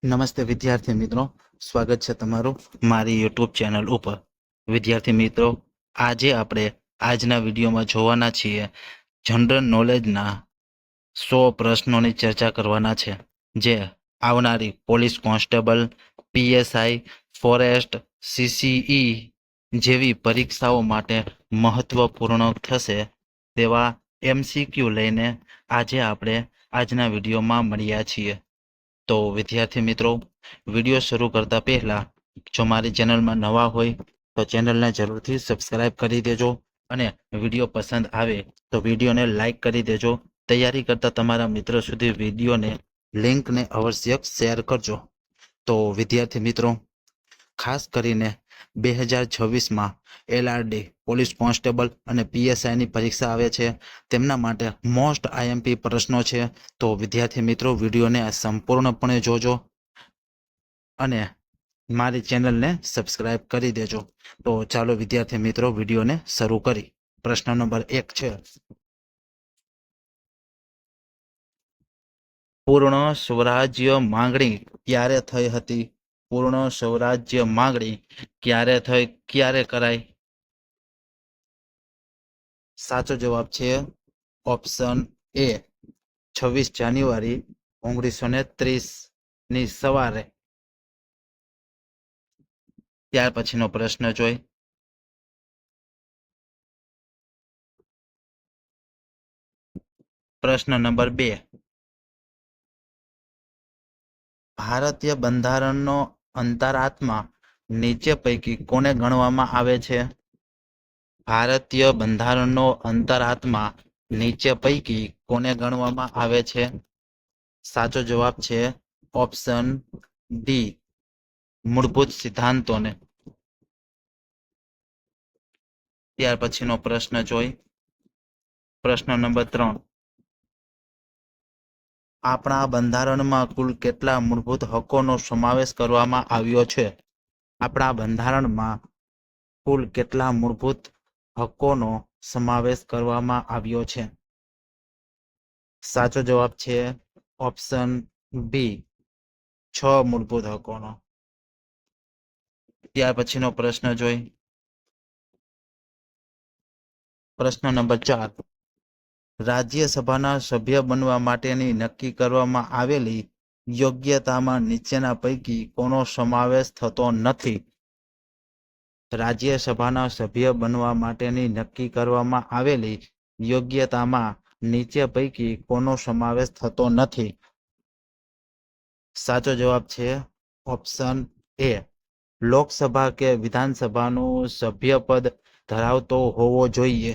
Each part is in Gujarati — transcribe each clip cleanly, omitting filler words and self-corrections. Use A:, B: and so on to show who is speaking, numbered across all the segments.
A: નમસ્તે વિદ્યાર્થી મિત્રો, સ્વાગત છે તમારું મારી યુટ્યુબ ચેનલ ઉપર. વિદ્યાર્થી મિત્રો, આજે આપણે આજના વિડીયોમાં જોવાના છીએ જનરલ નોલેજના 100 પ્રશ્નોની ચર્ચા કરવાના છે, જે આવનારી police constable, PSI, forest, CCE જેવી પરીક્ષાઓ માટે મહત્વપૂર્ણ થશે તેવા એમસીક્યુ લઈને આજે આપણે આજના વિડીયોમાં મળ્યા છીએ. તો વિદ્યાર્થી મિત્રો, વિડીયો શરૂ કરતા પહેલા જો મારી ચેનલમાં નવા હોય તો ચેનલને જરૂરથી સબસ્ક્રાઇબ કરી દેજો અને વિડીયો પસંદ આવે તો વિડીયોને લાઈક કરી દેજો. તૈયારી કરતા તમારા મિત્રો સુધી વિડીયોને લિંકને અવશ્ય શેર કરજો. તો વિદ્યાર્થી મિત્રો, ખાસ કરીને 2026માં એલઆરડી પોલીસ કોન્સ્ટેબલ અને પીએસઆઈની પરીક્ષા આવે છે. તેમના માટે મોસ્ટ આઈએમપી પ્રશ્નો છે. તો વિદ્યાર્થી મિત્રો, વિડીયોને સંપૂર્ણપણે જોજો અને મારી ચેનલને સબસ્ક્રાઇબ કરી દેજો. તો ચાલો વિદ્યાર્થી મિત્રો, વિડીયોને શરૂ કરી. પ્રશ્ન નંબર 1 છે, પૂર્ણ સ્વરાજ્ય માંગણી ક્યારે થઈ હતી? પૂર્ણ સ્વરાજ્ય માંગણી ક્યારે થઈ, ક્યારે કરાઈ? સાચો જવાબ છે ઓપ્શન એ, 26 જાન્યુઆરી 1930ની સવારે. ત્યાર પછીનો પ્રશ્ન જોઈ. પ્રશ્ન નંબર 2, ભારતીય બંધારણનો અંતરાત્મા નીચે પૈકી કોને ગણવામાં આવે છે? ભારતીય બંધારણનો અંતરાત્મા નીચે પૈકી કોને ગણવામાં આવે છે? સાચો જવાબ છે ઓપ્શન ડી, મૂળભૂત સિદ્ધાંતોને. ત્યાર પછીનો પ્રશ્ન જોઈ. પ્રશ્ન નંબર 3, આપણા બંધારણમાં કુલ કેટલા મૂળભૂત હકોનો સમાવેશ કરવામાં આવ્યો છે? આપણા બંધારણમાં કુલ કેટલા મૂળભૂત હકોનો સમાવેશ કરવામાં આવ્યો છે? સાચો જવાબ છે ઓપ્શન બી, 6 મૂળભૂત હકોનો. ત્યાર પછીનો પ્રશ્ન જોઈ. પ્રશ્ન નંબર 4, રાજ્યસભાના સભ્ય બનવા માટેની નક્કી કરવામાં આવેલી યોગ્યતામાં નીચેના પૈકી કોનો સમાવેશ થતો નથી? રાજ્યસભાના સભ્ય બનવા માટેની નક્કી કરવામાં આવેલી યોગ્યતામાં નીચે પૈકી કોનો સમાવેશ થતો નથી? સાચો જવાબ છે ઓપ્શન એ, લોકસભા કે વિધાનસભાનું સભ્યપદ ધરાવતો હોવો જોઈએ.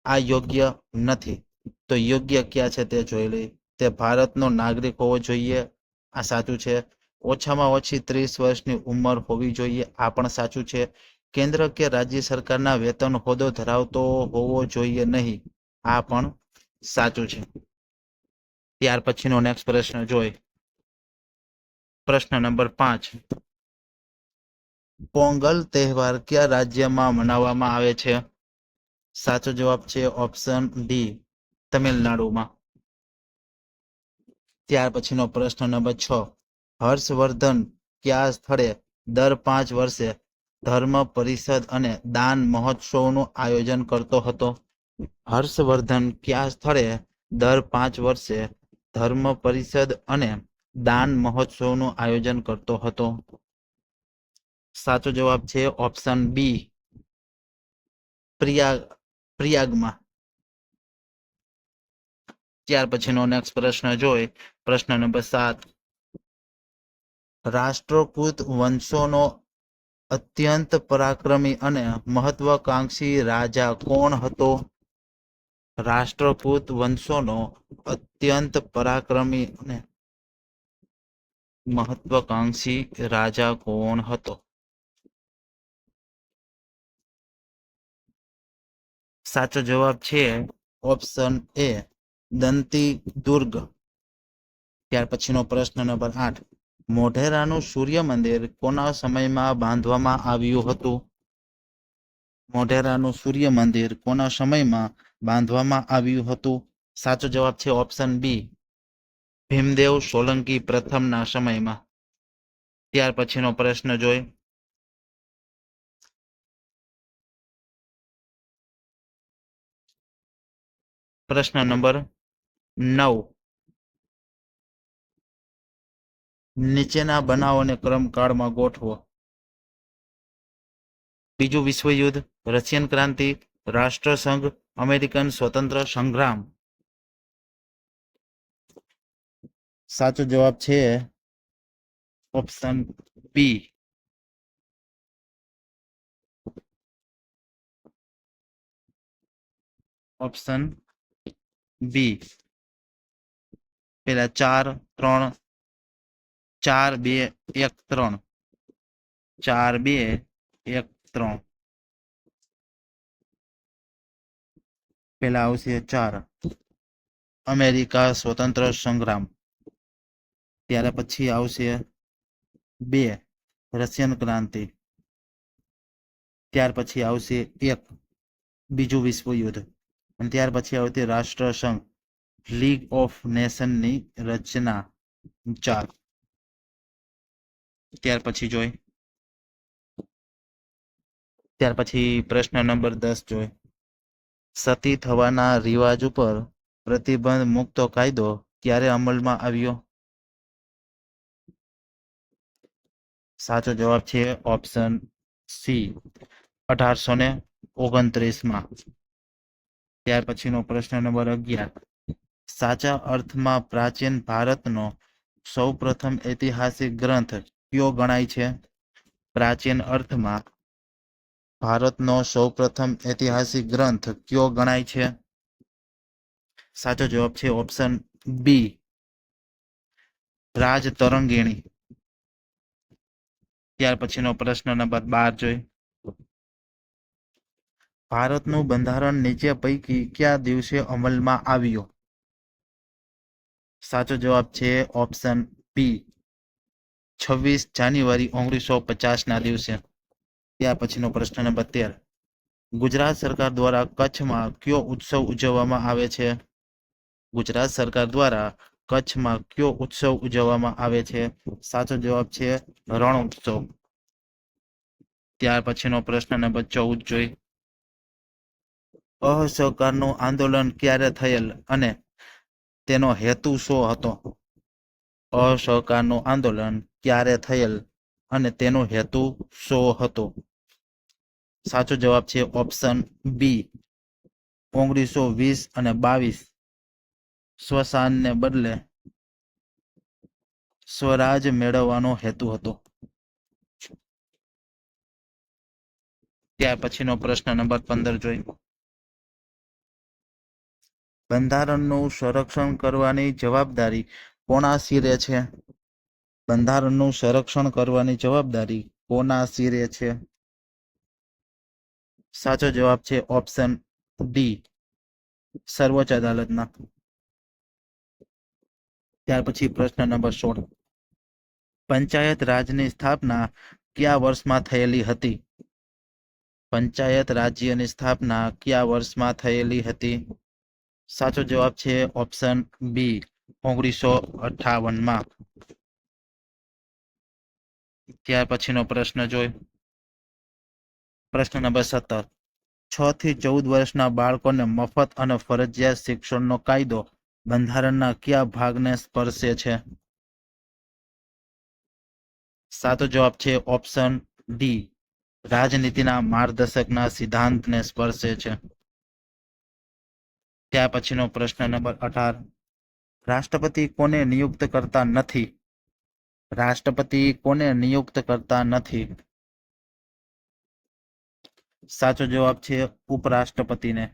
A: આ યોગ્ય નથી. તો યોગ્ય ક્યાં છે તે જોઈ લઈએ. તે ભારતનો નાગરિક હોવો જોઈએ, આ સાચું છે. ઓછામાં ઓછી 30 વર્ષની ઉંમર હોવી જોઈએ, આ પણ સાચું છે. કેન્દ્ર કે રાજ્ય સરકારના વેતન હોદ્દો ધરાવતો હોવો જોઈએ નહીં, આ પણ સાચું છે. ત્યાર પછીનો નેક્સ્ટ પ્રશ્ન જોઈ. પ્રશ્ન નંબર 5, પોંગલ તહેવાર કયા રાજ્યમાં મનાવવામાં આવે છે? સાચો જવાબ છે ઓપ્શન ડી, તમિલનાડુમાં. ત્યાર પછીનો પ્રશ્ન નંબર 6, હર્ષવર્ધન કયા સ્થળે દર 5 વર્ષે ધર્મ પરિષદ અને દાન મહોત્સવનું આયોજન કરતો હતો? હર્ષવર્ધન કયા સ્થળે દર 5 વર્ષે ધર્મ પરિષદ અને દાન મહોત્સવનું આયોજન કરતો હતો? સાચો જવાબ છે ઓપ્શન બી, પ્રયાગમાં. ત્યાર પછીનો નેક્સ્ટ પ્રશ્ન જોઈ. પ્રશ્ન નંબર 7, રાષ્ટ્રકૂટ વંશોનો અત્યંત પરાક્રમી અને મહત્વાકાંક્ષી રાજા કોણ હતો? રાષ્ટ્રકૂટ વંશોનો અત્યંત પરાક્રમી અને મહત્વાકાંક્ષી રાજા કોણ હતો? સાચો જવાબ છે ઓપ્શન એ, દંતી દુર્ગ. ત્યાર પછીનો પ્રશ્ન નંબર 8, મોઢેરાનું સૂર્ય મંદિર કોના સમયમાં બાંધવામાં આવ્યું હતું? મોઢેરાનું સૂર્ય મંદિર કોના સમયમાં બાંધવામાં આવ્યું હતું? સાચો જવાબ છે ઓપ્શન બી, ભીમદેવ સોલંકી પ્રથમના સમયમાં. ત્યાર પછીનો પ્રશ્ન જોઈ. પ્રશ્ન નંબર 9. નીચેના બનાવોને ક્રમકાળમાં ગોઠવો. બીજું વિશ્વયુદ્ધ, રશિયન ક્રાંતિ, રાષ્ટ્રસંઘ, અમેરિકન સ્વતંત્ર સંગ્રામ. સાચો જવાબ છે ઓપ્શન બી. Option B. પેલા 4 3 4 2 1 3. 4 2 1 3. પેલા આવશે 4 અમેરિકા સ્વતંત્ર સંગ્રામ. ત્યાર પછી આવશે 2 રશિયન ક્રાંતિ. ત્યાર પછી આવશે 1 બીજું વિશ્વયુદ્ધ. અને ત્યાર પછી આવતી રાષ્ટ્રસંઘ, લીગ ઓફ નેશનની રચના 4. ત્યાર પછી જોઈ. ત્યાર પછી પ્રશ્ન નંબર 10 જોઈ. સતી થવાના રિવાજ ઉપર પ્રતિબંધ મૂકતો કાયદો ક્યારે અમલમાં આવ્યો? સાચો જવાબ છે ઓપ્શન સી, 1829માં. ત્યાર પછીનો પ્રશ્ન નંબર 11. સાચા અર્થમાં પ્રાચીન ભારતનો સૌ પ્રથમ ઐતિહાસિક ગ્રંથ કયો ગણાય છે? પ્રાચીન અર્થમાં ભારતનો સૌ પ્રથમ ઐતિહાસિક ગ્રંથ કયો ગણાય છે? સાચો જવાબ છે ઓપ્શન બી, રાજતરંગિણી. ત્યાર પછીનો પ્રશ્ન નંબર 12 જોઈ. ભારતનું બંધારણ નીચે પૈકી કયા દિવસે અમલમાં આવ્યું? સાચો જવાબ છે ઓપ્શન બી, 26 જાન્યુઆરી 1950ના દિવસે. ત્યાર પછીનો પ્રશ્ન નંબર 13. ગુજરાત સરકાર દ્વારા કચ્છમાં કયો ઉત્સવ ઉજવવામાં આવે છે? ગુજરાત સરકાર દ્વારા કચ્છમાં કયો ઉત્સવ ઉજવવામાં આવે છે? સાચો જવાબ છે રણ ઉત્સવ. ત્યાર પછીનો પ્રશ્ન નંબર 14 જોઈ. અસહકારનું આંદોલન ક્યારે થયેલ અને તેનો હેતુ શું હતો? અસહકારનું આંદોલન ક્યારે થયેલ અને તેનો હેતુ શું હતો? સાચો જવાબ છે ઓપ્શન બી, 1920 અને 22. સ્વશાનને બદલે સ્વરાજ મેળવવાનો હેતુ હતો. ત્યાર પછીનો પ્રશ્ન નંબર 15 જોઈ. બંધારણનું સંરક્ષણ કરવાની જવાબદારી કોના શિરે છે? બંધારણનું સંરક્ષણ કરવાની જવાબદારી કોના શિરે છે? સાચો જવાબ છે ઓપ્શન ડી, સર્વોચ્ચ અદાલતના. ત્યાર પછી પ્રશ્ન નંબર 16. પંચાયત રાજની સ્થાપના કયા વર્ષમાં થયેલી હતી? પંચાયત રાજ્યની સ્થાપના કયા વર્ષમાં થયેલી હતી? સાચો જવાબ છે ઓપ્શન બી, 1958માં. ત્યાર પછીનો પ્રશ્ન જોઈ. પ્રશ્ન નંબર 17. 6 થી 14 વર્ષના બાળકોને મફત અને ફરજિયાત શિક્ષણનો કાયદો બંધારણના કયા ભાગને સ્પર્શે છે? સાચો જવાબ છે ઓપ્શન ડી, રાજનીતિના માર્ગદર્શકના સિદ્ધાંતને સ્પર્શે છે. ત્યાર પછીનો પ્રશ્ન નંબર 18. રાષ્ટ્રપતિ કોને નિયુક્ત કરતા નથી? રાષ્ટ્રપતિ કોને નિયુક્ત કરતા નથી? સાચો જવાબ છે ઉપરાષ્ટ્રપતિને.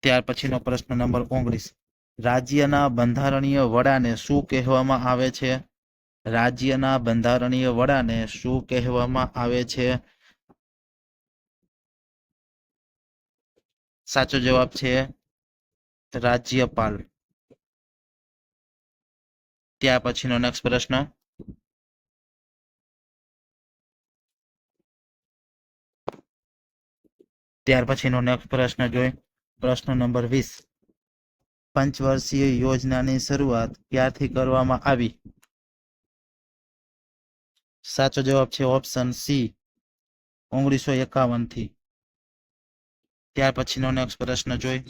A: ત્યાર પછીનો પ્રશ્ન નંબર 19. રાજ્યના બંધારણીય વડાને શું કહેવામાં આવે છે? રાજ્યના બંધારણીય વડાને શું કહેવામાં આવે છે? સાચો જવાબ છે રાજ્યપાલ. ત્યાર પછીનો નેક્સ્ટ પ્રશ્ન. ત્યાર પછીનો નેક્સ્ટ પ્રશ્ન જોઈ. પ્રશ્ન નંબર 20. પંચવર્ષીય યોજનાની શરૂઆત ક્યારથી કરવામાં આવી? સાચો જવાબ છે ઓપ્શન સી 1951 થી. ત્યાર પછીનો નેક્સ્ટ પ્રશ્ન જોઈ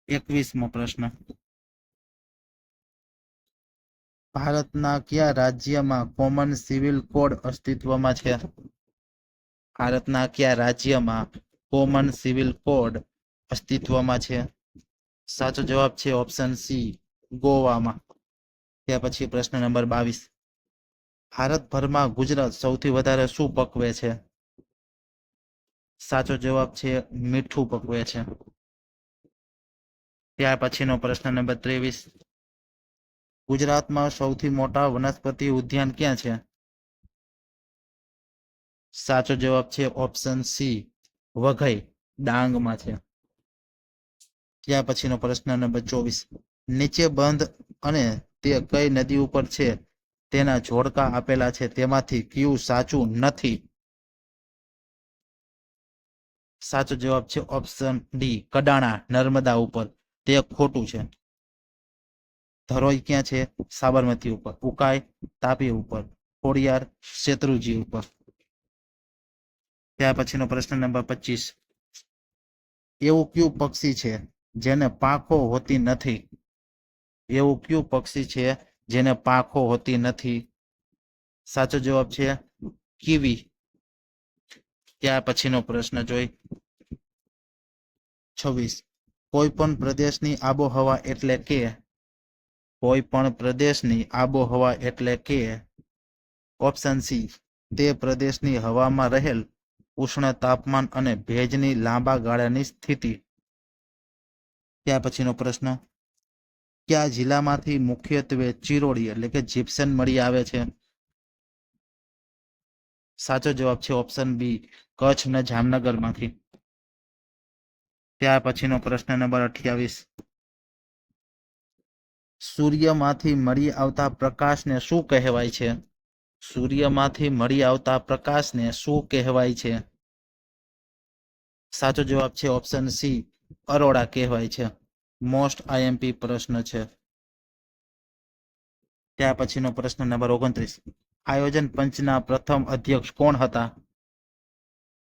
A: 21મો પ્રશ્ન. ભારતના કયા રાજ્યમાં કોમન સિવિલ કોડ અસ્તિત્વમાં છે? ભારતના કયા રાજ્યમાં કોમન સિવિલ કોડ અસ્તિત્વમાં છે? સાચો જવાબ છે ઓપ્શન સી ગોવામાં. ત્યાર પછી પ્રશ્ન નંબર 22. ભારતભરમાં ગુજરાત સૌથી વધારે શું પકવે છે? સાચો જવાબ છે મીઠું પકવે છે. ત્યાર પછીનો પ્રશ્ન નંબર 23. ગુજરાતમાં સૌથી મોટા વનસ્પતિ ઉદ્યાન ક્યાં છે? સાચો જવાબ છે ઓપ્શન સી વઘઈ ડાંગમાં છે. ત્યાર પછીનો પ્રશ્ન નંબર 24. નીચે બંધ અને તે કઈ નદી ઉપર છે તેના જોડકા આપેલા છે તેમાંથી કયું સાચું નથી? સાચો જવાબ છે ઓપ્શન ડી કડાણા નર્મદા ઉપર. તે ખોટું છે. ધરોઈ ક્યાં છે? સાબરમતી ઉપર. ઉકાઈ તાપી ઉપર. ખોડિયાર શેત્રુંજી ઉપર. ત્યાર પછીનો પ્રશ્ન નંબર 25. એવું કયું પક્ષી છે જેને પાંખો હોતી નથી? એવું કયું પક્ષી છે જેને પાંખો હોતી નથી? સાચો જવાબ છે કીવી. ત્યાર પછીનો પ્રશ્ન જોઈ 26. કોઈ પણ પ્રદેશની આબોહવા એટલે કે? કોઈ પણ પ્રદેશની આબોહવા એટલે કે? ઓપ્શન સી તે પ્રદેશની હવામાં રહેલ ઉષ્ણ તાપમાન અને ભેજની લાંબા ગાળાની સ્થિતિ. ત્યાર પછીનો પ્રશ્ન. કયા જિલ્લામાંથી મુખ્યત્વે ચિરોડી એટલે કે જીપ્સમ મળી આવે છે? સાચો જવાબ છે ઓપ્શન બી કચ્છ અને જામનગરમાંથી. ત્યાર પછીનો પ્રશ્ન નંબર 28. સૂર્યમાંથી મળી આવતા પ્રકાશને શું કહેવાય છે? સૂર્યમાંથી મળી આવતા પ્રકાશને શું કહેવાય છે? સાચો જવાબ છે ઓપ્શન સી અરોડા કહેવાય છે. મોસ્ટ આઈએમપી પ્રશ્ન છે. ત્યાર પછીનો પ્રશ્ન નંબર 29. આયોજન પંચના પ્રથમ અધ્યક્ષ કોણ હતા?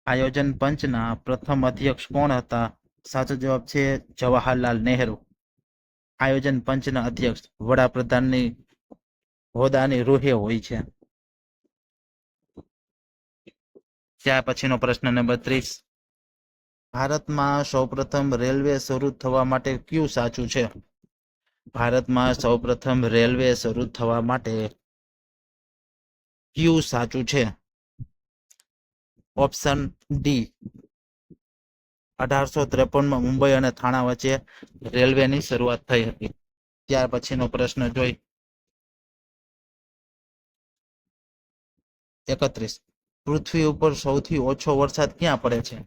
A: આયોજન પંચના પ્રથમ અધ્યક્ષ કોણ હતા? સાચો જવાબ છે જવાહરલાલ નહેરુ. આયોજન પંચના અધ્યક્ષ વડાપ્રધાનની હોદ્દાની રૂહે હોય છે. ત્યાર પછીનો પ્રશ્ન નંબર 30. ભારતમાં સૌપ્રથમ રેલવે શરૂ થવા માટે કયું સાચું છે? ભારતમાં સૌપ્રથમ રેલવે શરૂ થવા માટે કયું સાચું છે? ઓપ્શન ડી 1853માં મુંબઈ અને થાણા વચ્ચે રેલવેની શરૂઆત થઈ હતી. ત્યાર પછીનો પ્રશ્ન જોઈ 31. પૃથ્વી ઉપર સૌથી ઓછો વરસાદ ક્યાં પડે છે?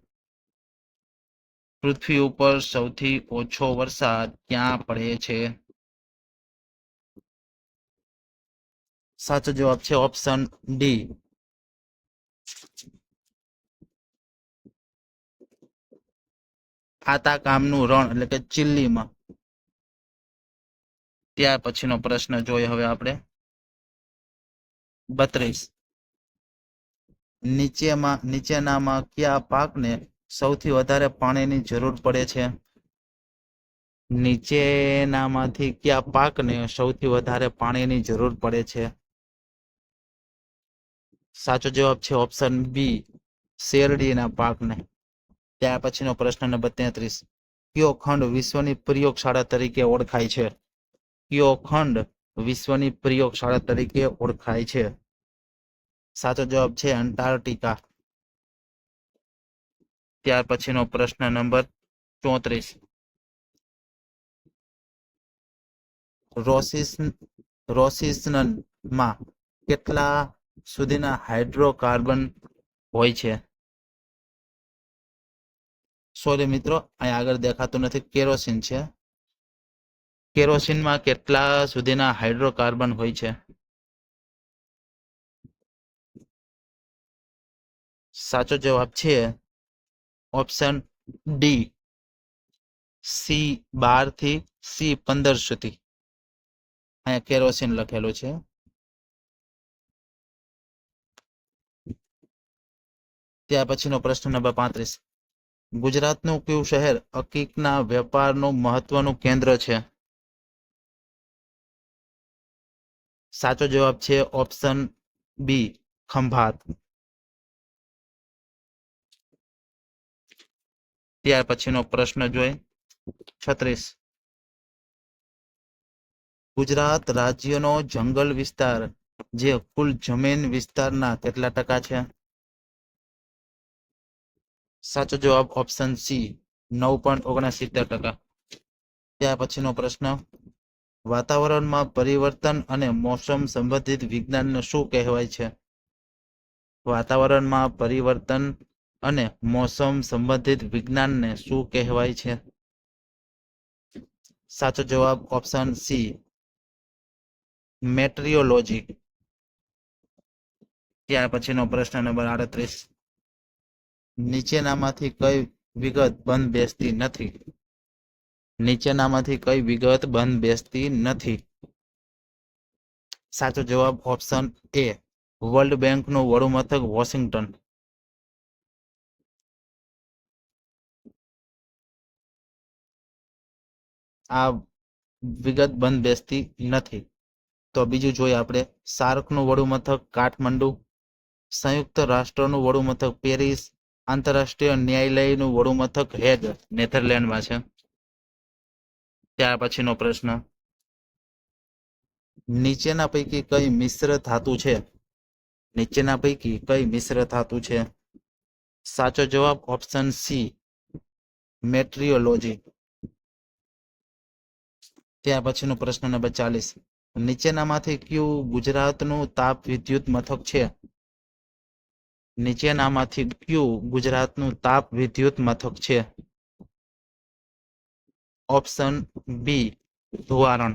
A: પૃથ્વી ઉપર સૌથી ઓછો વરસાદ ક્યાં પડે છે? સાચો જવાબ છે ઓપ્શન ડી આતાકામનું રણ એટલે કે ચિલ્લીમાં. ત્યાર પછીનો પ્રશ્ન જોઈએ હવે આપણે 32. નીચેનામાં કયા પાકને સૌથી વધારે પાણીની જરૂર પડે છે? નીચેનામાંથી કયા પાકને સૌથી વધારે પાણીની જરૂર પડે છે? સાચો જવાબ છે ઓપ્શન બી શેરડીના પાકને. ત્યાર પછીનો પ્રશ્ન નંબર 33. કયો ખંડ વિશ્વની પ્રયોગશાળા તરીકે ઓળખાય છે? કયો ખંડ વિશ્વની પ્રયોગશાળા તરીકે ઓળખાય છે? સાચો જવાબ છે અંટાર્કટિકા. ત્યાર પછીનો પ્રશ્ન નંબર 34. રોસિસનમાં કેટલા સુધીના હાઇડ્રોકાર્બન હોય છે? સોરી મિત્રો, અહીં આગળ દેખાતું નથી, કેરોસીન છે. કેરોસીનમાં કેટલા સુધીના હાઇડ્રોકાર્બન હોય છે? સાચો જવાબ છે ઓપ્શન ડી સી 12 થી સી 15 સુધી. અહીંયા કેરોસીન લખેલું છે. ત્યાર પછીનો પ્રશ્ન નંબર 35. ગુજરાતનું કયું શહેર અકીકના વેપારનું મહત્વનું કેન્દ્ર છે? સાચો જવાબ છે ઓપ્શન બી ખંભાત. ત્યાર પછીનો પ્રશ્ન જોઈ 36. ગુજરાત રાજ્યનો જંગલ વિસ્તાર જે કુલ જમીન વિસ્તારના કેટલા ટકા છે? સાચો જવાબ ઓપ્શન સી 9.69%. ત્યાર પછીનો પ્રશ્ન વાતાવરણમાં પરિવર્તન અને મોસમ સંબંધિત વિજ્ઞાનને શું કહેવાય છે? વાતાવરણમાં પરિવર્તન અને મોસમ સંબંધિત વિજ્ઞાનને શું કહેવાય છે? સાચો જવાબ ઓપ્શન સી મેટ્રિયોલોજી. ત્યાર પછીનો પ્રશ્ન નંબર 38. નીચેનામાંથી કઈ વિગત બંધ બેસતી નથી? નીચેનામાંથી કઈ વિગત બંધ બેસતી નથી? સાચો જવાબ ઓપ્શન એ વર્લ્ડ બેંકનું વડું મથક વોશિંગ્ટન. આ વિગત બંધ બેસતી નથી. તો બીજું જોઈએ આપણે. સાર્કનું વડું મથક કાઠમંડુ, સંયુક્ત રાષ્ટ્રનું વડું મથક પેરિસ, આંતરરાષ્ટ્રીય ન્યાયાલયનું વડું મથક હેગ નેધરલેન્ડમાં છે. ત્યાર પછીનો પ્રશ્ન નીચેના પૈકી કઈ મિશ્ર ધાતુ છે? નીચેના પૈકી કઈ મિશ્ર ધાતુ છે? સાચો જવાબ ઓપ્શન સી મેટ્રિયોલોજી. ત્યાર પછીનો પ્રશ્ન નંબર 40. નીચેનામાંથી કયું ગુજરાતનું તાપ વિદ્યુત મથક છે? નીચેનામાંથી કયું ગુજરાતનું તાપ વિદ્યુત મથક છે? Option B Dhuvaran.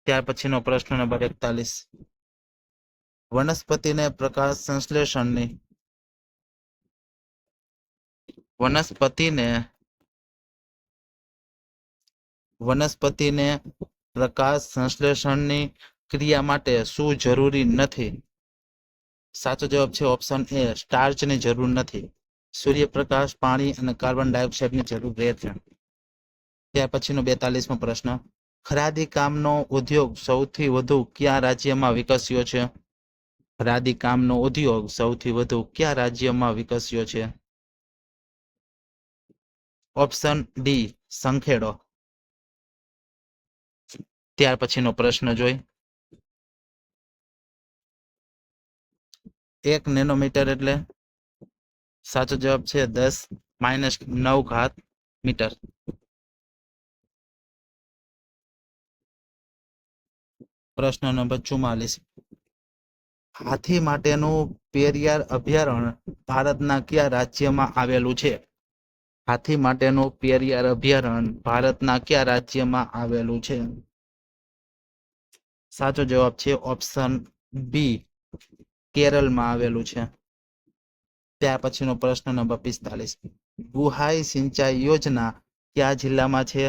A: ત્યાર પછીનો પ્રશ્ન નંબર 41. વનસ્પતિને પ્રકાશ સંશ્લેષણની વનસ્પતિને પ્રકાશ સંશ્લેષણની ક્રિયા માટે શું જરૂરી નથી? સાચો જવાબ છે ઓપ્શન એ સ્ટાર્ચની જરૂર નથી. સૂર્યપ્રકાશ, પાણી અને કાર્બન ડાયોક્સાઇડની જરૂર રહે છે. ત્યાર પછીનો 42મો પ્રશ્ન. ખરાદી કામનો ઉદ્યોગ સૌથી વધુ કયા રાજ્યમાં વિકસ્યો છે? ખરાદી કામનો ઉદ્યોગ સૌથી વધુ કયા રાજ્યમાં વિકસ્યો છે? ઓપ્શન ડી સંખેડો. ત્યાર પછીનો પ્રશ્ન જોઈ. 1 નેનોમીટર એટલે? સાચો જવાબ છે 10⁻⁹ મીટર. પ્રશ્ન નંબર 44. હાથી માટેનું પેરિયાર અભયારણ્ય ભારતના કયા રાજ્યમાં આવેલું છે? હાથી માટેનું પેરિયાર અભયારણ્ય ભારતના કયા રાજ્યમાં આવેલું છે? સાચો જવાબ છે ઓપ્શન બી કેરળમાં આવેલું છે. ત્યાર પછીનો પ્રશ્ન નંબર 45. ગુહાઈ સિંચાઈ યોજના કયા જિલ્લામાં છે?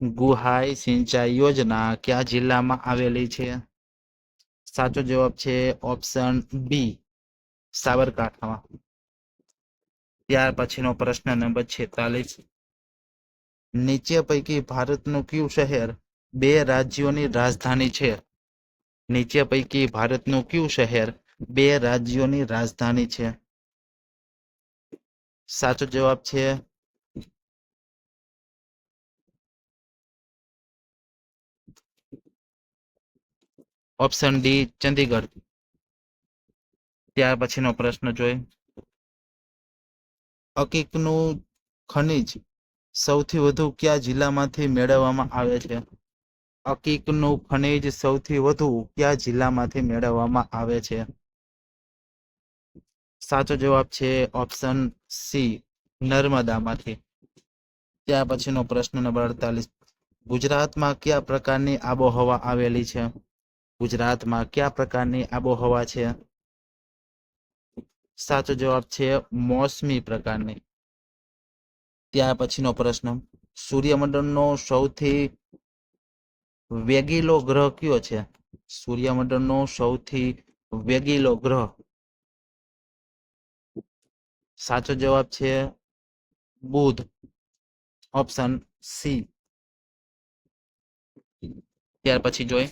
A: ગુહાઈ સિંચાઈ યોજના કયા જિલ્લામાં આવેલી છે? સાચો જવાબ છે ઓપ્શન બી સાબરકાંઠામાં. ત્યાર પછીનો પ્રશ્ન નંબર 46. નીચે પૈકી ભારતનું કયું શહેર 2 રાજ્યોની રાજધાની છે? નીચે પૈકી ભારતનું કયું શહેર 2 રાજ્યોની રાજધાની છે? સાચો જવાબ છે ઓપ્શન ડી ચંદીગઢ. ત્યાર પછીનો પ્રશ્ન જોઈ. અકીકનું ખનિજ સૌથી વધુ કયા જિલ્લામાંથી મેળવવામાં આવે છે? અકીકનું ખનિજ સૌથી વધુ કયા જિલ્લામાંથી મેળવવામાં આવે છે? સાચો જવાબ છે ઓપ્શન સી નર્મદામાંથી. ત્યાર પછીનો પ્રશ્ન નંબર 48. ગુજરાતમાં કયા પ્રકારની આબોહવા આવેલી છે? ગુજરાતમાં કયા પ્રકારની આબોહવા છે? સાચો જવાબ છે મોસમી પ્રકારની. ત્યાર પછીનો પ્રશ્ન, સૂર્યમંડળનો સૌથી વેગીલો ગ્રહ કયો છે? સૂર્યમંડળનો સૌથી વેગીલો ગ્રહ. સાચો જવાબ છે બુધ, ઓપ્શન સી. ત્યાર પછી જોઈએ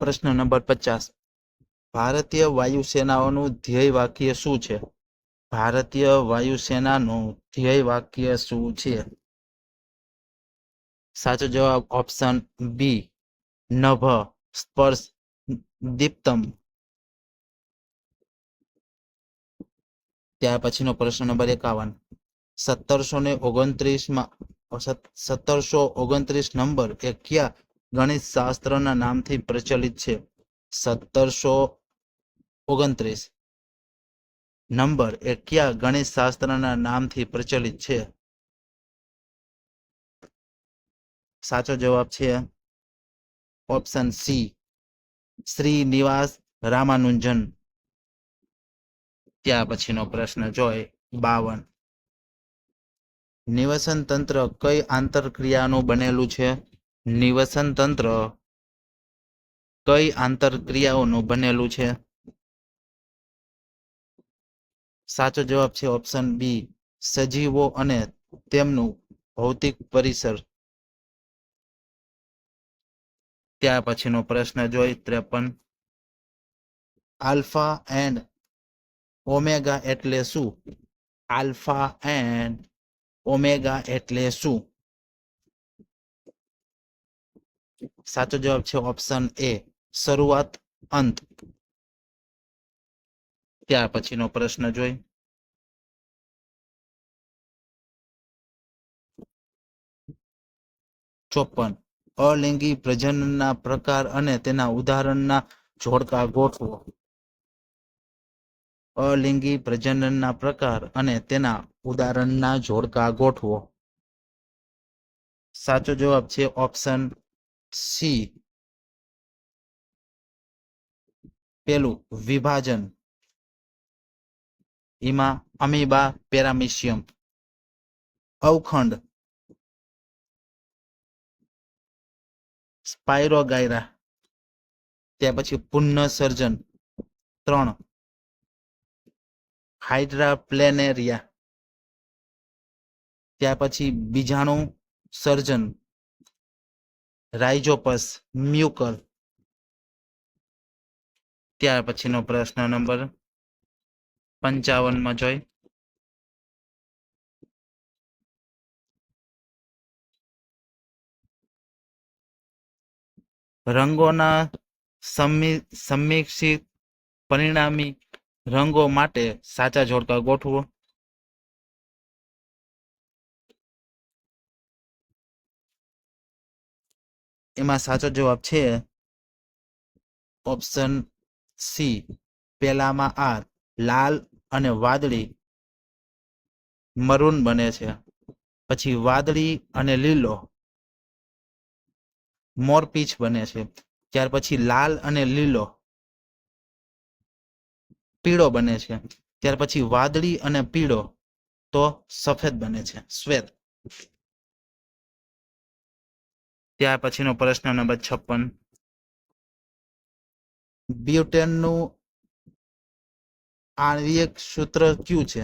A: પ્રશ્ન નંબર 50. ભારતીય વાયુસેનાઓનું ધ્યેય વાક્ય શું છે? ભારતીય વાયુસેનાનું ધ્યેય વાક્ય શું છે? સાચો જવાબ ઓપ્શન બી, નભ સ્પર્શ દીપ્તમ. ત્યાર પછીનો પ્રશ્ન નંબર 51. 1729 નંબર એ કયા ગણિત શાસ્ત્રના નામથી પ્રચલિત છે? 1729 નંબર એ કયા ગણિત શાસ્ત્રના નામથી પ્રચલિત છે? સાચો જવાબ છે ઓપ્શન સી, શ્રીનિવાસ રામાનુજન. ત્યાર પછીનો પ્રશ્ન જોઈ 52. નિવસન તંત્ર કઈ આંતરક્રિયાનું બનેલું છે? નિવસન તંત્ર કઈ આંતરક્રિયાઓનું બનેલું છે? સાચો જવાબ છે ઓપ્શન બી, સજીવો અને તેમનું ભૌતિક પરિસર. ત્યાર પછીનો પ્રશ્ન જોઈ 53. આલ્ફા એન્ડ ઓમેગા એટલે શું? આલ્ફા એન્ડ ઓમેગા એટલે શું? સાચો જવાબ છે ઓપ્શન એ, શરૂઆત અંત. ત્યાર પછીનો પ્રશ્ન જોઈ 54. અલિંગી પ્રજનનના પ્રકાર અને તેના ઉદાહરણના જોડકા ગોઠવો. અલિંગી પ્રજનનના પ્રકાર અને તેના ઉદાહરણના જોડકા ગોઠવો. સાચો જવાબ છે ઓપ્શન સી, પેલું વિભાજન, એમાં અમીબા પેરામિશિયમ. અવખંડ, સ્પાયરોગાયરા. ત્યાર પછી પુનઃસર્જન 3, હાઇડ્રા પ્લેનેરિયા. ત્યાર પછી બીજાણુ સર્જન, રાઇઝોપસ મ્યુકર. ત્યાર પછીનો પ્રશ્ન નંબર 55 જોઈ રંગોના સમિક્ષિત પરિણામી રંગો માટે સાચા જોડકા ગોઠવો. એમાં સાચો જવાબ છે ઓપ્શન સી, પેલામાં આ લાલ અને વાદળી મરૂન બને છે, પછી વાદળી અને લીલો મોરપીંછ બને છે, ત્યાર પછી લાલ અને લીલો પીળો બને છે, ત્યાર પછી વાદળી અને પીળો તો સફેદ બને છે, શ્વેત. ત્યાર પછીનો પ્રશ્ન નંબર 56. બ્યુટેનનું આણ્વિક સૂત્ર કયું છે?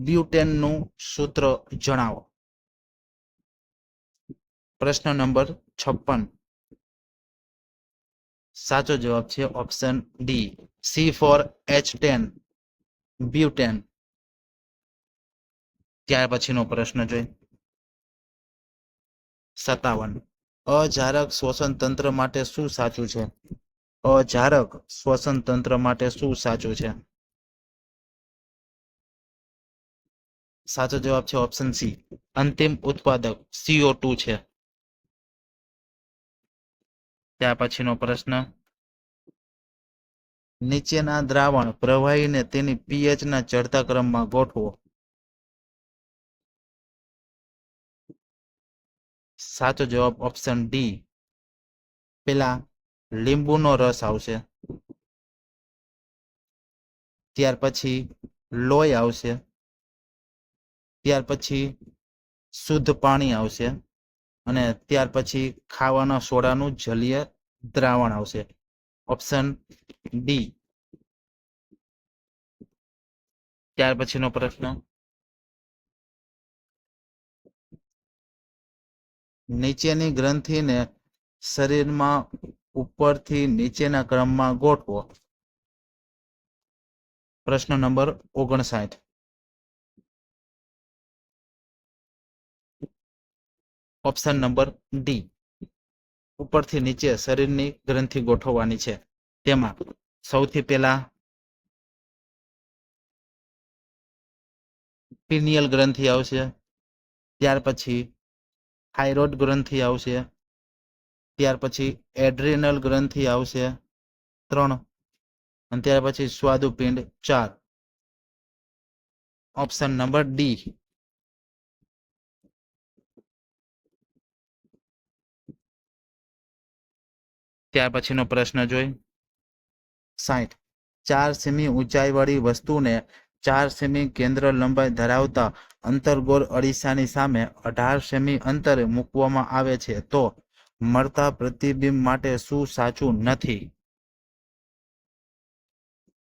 A: બ્યુટેનનું સૂત્ર જણાવો. પ્રશ્ન નંબર 56. સાચો જવાબ છે ઓપ્શન ડી, C4H10 બ્યુટેન. ત્યાર પછીનો પ્રશ્ન જોઈ 57. અજારક શ્વસન તંત્ર માટે શું સાચું છે? અજારક શ્વસન તંત્ર માટે શું સાચું છે? સાચો જવાબ છે ઓપ્શન સી, અંતિમ ઉત્પાદક CO2 છે. ત્યાર પછીનો પ્રશ્ન, નીચેના દ્રાવણ પ્રવાહીને તેની pH ના ચડતા ક્રમમાં ગોઠવો. સાચો જવાબ ઓપ્શન ડી, પેલા લીંબુનો રસ આવશે. ત્યાર પછી લોહી આવશે, ત્યાર પછી શુદ્ધ પાણી આવશે અને ત્યાર પછી ખાવાના સોડાનું જલીય દ્રાવણ આવશે. Option D. ત્યાર પછીનો પ્રશ્ન, નીચેની ગ્રંથિને શરીરમાં ઉપરથી નીચેના ક્રમમાં ગોઠવો. પ્રશ્ન નંબર 59. Option number D. ઉપરથી નીચે શરીરની ગ્રંથિ ગોઠવવાની છે. તેમાં સૌથી પહેલા પિનિયલ ગ્રંથિ આવશે, ત્યાર પછી થાઇરોઇડ ગ્રંથિ આવશે, ત્યાર પછી એડ્રિનલ ગ્રંથિ આવશે 3, અને ત્યાર પછી સ્વાદુપિંડ 4. Option number D. ત્યાર પછીનો પ્રશ્ન જોઈ. 60. 4 સેમી ઊંચાઈવાળી વસ્તુને 4 સેમી કેન્દ્ર લંબાઈ ધરાવતા અંતર્ગોળ અરીસાની સામે 18 સેમી અંતરે મૂકવામાં આવે છે તો મળતા પ્રતિબિંબ માટે શું સાચું નથી?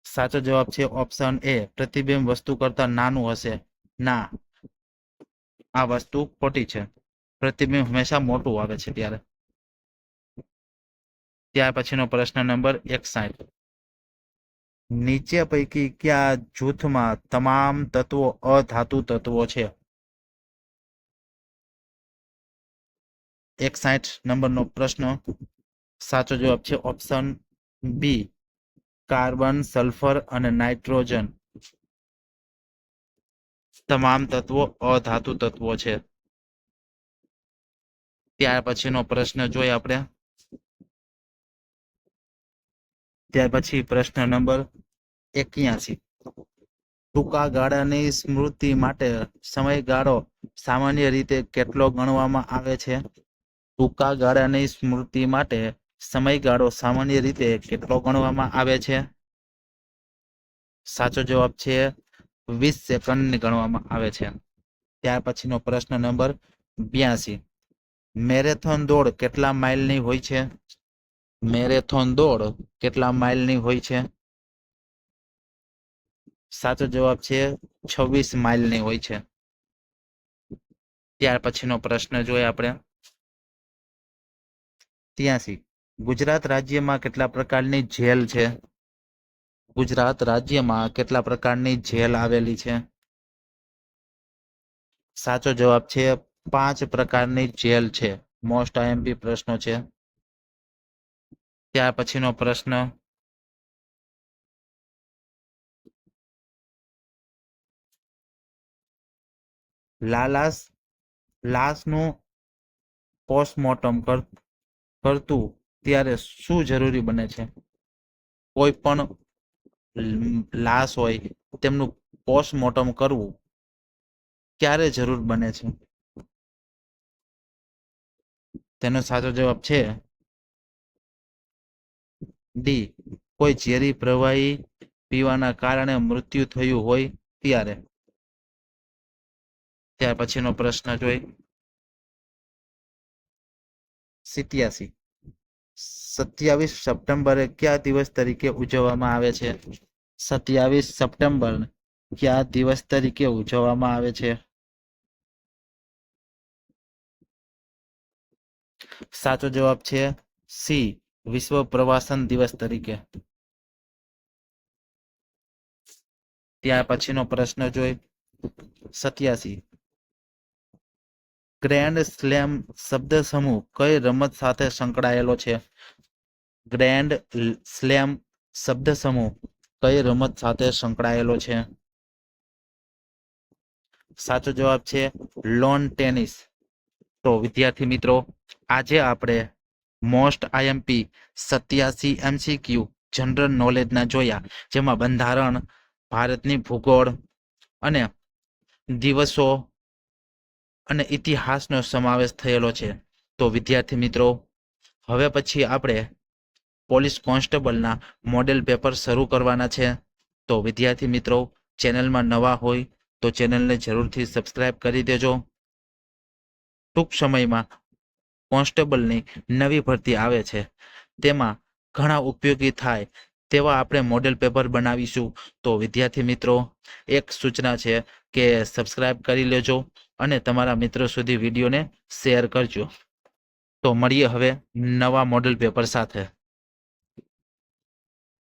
A: સાચો જવાબ છે ઓપ્શન એ. પ્રતિબિંબ વસ્તુ કરતા નાનું હશે. ના, આ વસ્તુ ખોટી છે. પ્રતિબિંબ હંમેશા મોટું આવે છે ત્યારે. ત્યાર પછીનો પ્રશ્ન નંબર 61. નીચે પૈકી કયા જૂથમાં તમામ તત્વો અધાતુ તત્વો છે? 61 નંબરનો પ્રશ્ન. સાચો જવાબ છે ઓપ્શન બી. કાર્બન, સલ્ફર અને નાઇટ્રોજન તમામ તત્વો અધાતુ તત્વો છે. ત્યાર પછીનો પ્રશ્ન જોઈએ આપણે. ત્યાર પછી પ્રશ્ન નંબર 81. ટૂંકા ગાળાની સ્મૃતિ માટે સમયગાળો સામાન્ય રીતે કેટલો ગણવામાં આવે છે? ટૂંકા ગાળાની સ્મૃતિ માટે સમયગાળો સામાન્ય રીતે કેટલો ગણવામાં આવે છે? સાચો જવાબ છે 20 સેકન્ડ ગણવામાં આવે છે. ત્યાર પછીનો પ્રશ્ન નંબર 82. મેરેથોન દોડ કેટલા માઇલની હોય છે? મેરેથોન દોડ કેટલા માઇલની હોય છે? સાચો જવાબ છે 26 માઇલની હોય છે. ત્યાર પછીનો પ્રશ્ન જોઈએ આપણે. 83. ગુજરાત રાજ્યમાં કેટલા પ્રકારની જેલ છે? ગુજરાત રાજ્યમાં કેટલા પ્રકારની જેલ આવેલી છે? સાચો જવાબ છે 5 પ્રકારની જેલ છે. મોસ્ટ આઈએમપી પ્રશ્નો છે. ત્યાર પછીનો પ્રશ્ન. લાશનું પોસ્ટમોર્ટમ કરતું ત્યારે શું જરૂરી બને છે? કોઈ પણ લાશ હોય તેમનું પોસ્ટમોર્ટમ કરવું ક્યારે જરૂર બને છે? તેનો સાચો જવાબ છે ડી. કોઈ ઝેરી પ્રવાહી પીવાના કારણે મૃત્યુ થયું હોય ત્યારે. ત્યાર પછીનો પ્રશ્ન જોઈ. 87. 27 સપ્ટેમ્બરે કયા દિવસ તરીકે ઉજવવામાં આવે છે? 27 સપ્ટેમ્બર કયા દિવસ તરીકે ઉજવવામાં આવે છે? સાચો જવાબ છે સી. વિશ્વ પ્રવાસન દિવસ તરીકે. ત્યાર પછીનો પ્રશ્ન જોઈ. 87. ગ્રેન્ડ સ્લેમ શબ્દ સમૂહ કઈ રમત સાથે સંકળાયેલો છે? ગ્રેન્ડ સ્લેમ શબ્દ સમૂહ કઈ રમત સાથે સંકળાયેલો છે? સાચો જવાબ છે લોન ટેનિસ. તો વિદ્યાર્થી મિત્રો, આજે આપણે મોસ્ટ આઈએમપી 87 MCQ જનરલ નોલેજના જોયા, જેમાં બંધારણ, ભારતની ભૂગોળ અને દિવસો અને ઇતિહાસનો સમાવેશ થયેલો છે. તો વિદ્યાર્થી મિત્રો, હવે પછી આપણે પોલીસ કોન્સ્ટેબલના મોડેલ પેપર શરૂ કરવાના છે. તો તો વિદ્યાર્થી મિત્રો ચેનલમાં નવા હોય તો ચેનલને જરૂરથી સબસ્ક્રાઇબ કરી દેજો. ટૂંક સમયમાં કોન્સ્ટેબલની નવી ભરતી આવે છે, તેમાં ઘણા ઉપયોગી થાય તેવા આપણે મોડેલ પેપર બનાવીશું. તો વિદ્યાર્થી મિત્રો એક સૂચના છે કે સબસ્ક્રાઇબ કરી લેજો અને તમારા મિત્રો સુધી વિડીયોને શેર કરજો. તો મળીએ હવે નવા મોડેલ પેપર સાથે.